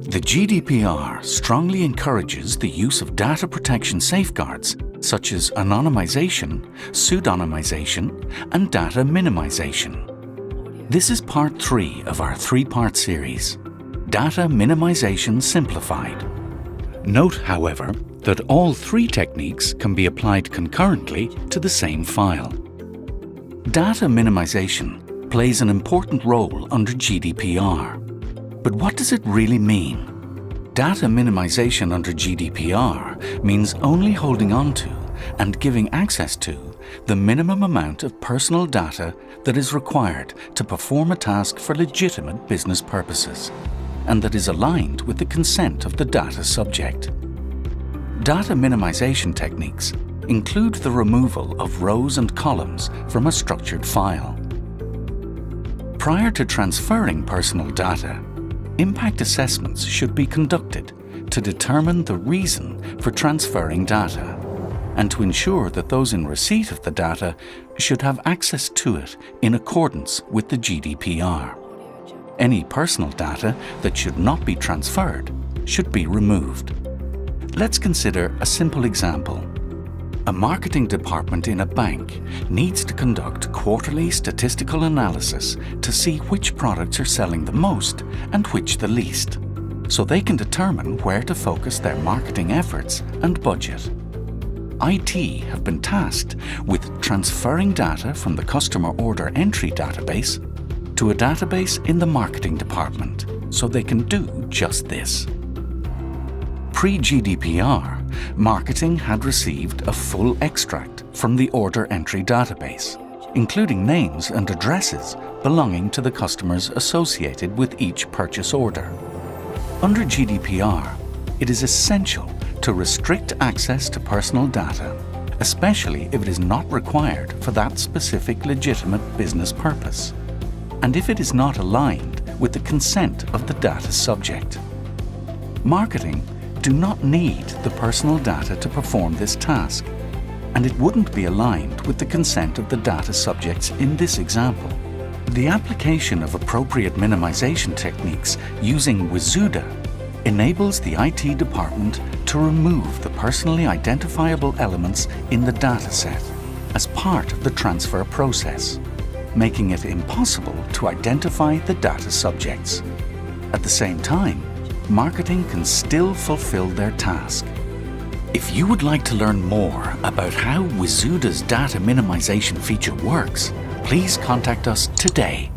The GDPR strongly encourages the use of data protection safeguards such as anonymization, pseudonymization, and data minimization. This is part 3 of our 3-part series, Data Minimization Simplified. Note, however, that all 3 techniques can be applied concurrently to the same file. Data minimization plays an important role under GDPR. But what does it really mean? Data minimization under GDPR means only holding on to and giving access to the minimum amount of personal data that is required to perform a task for legitimate business purposes, and that is aligned with the consent of the data subject. Data minimization techniques include the removal of rows and columns from a structured file. Prior to transferring personal data, impact assessments should be conducted to determine the reason for transferring data and to ensure that those in receipt of the data should have access to it in accordance with the GDPR. Any personal data that should not be transferred should be removed. Let's consider a simple example. A marketing department in a bank needs to conduct quarterly statistical analysis to see which products are selling the most and which the least, so they can determine where to focus their marketing efforts and budget. IT have been tasked with transferring data from the customer order entry database to a database in the marketing department, so they can do just this. Pre-GDPR, marketing had received a full extract from the order entry database, including names and addresses belonging to the customers associated with each purchase order. Under GDPR, it is essential to restrict access to personal data, especially if it is not required for that specific legitimate business purpose, and if it is not aligned with the consent of the data subject. Marketing do not need the personal data to perform this task, and it wouldn't be aligned with the consent of the data subjects in this example. The application of appropriate minimization techniques using Wizooda enables the IT department to remove the personally identifiable elements in the dataset as part of the transfer process, making it impossible to identify the data subjects. At the same time, marketing can still fulfill their task. If you would like to learn more about how Wizooda's data minimization feature works, please contact us today.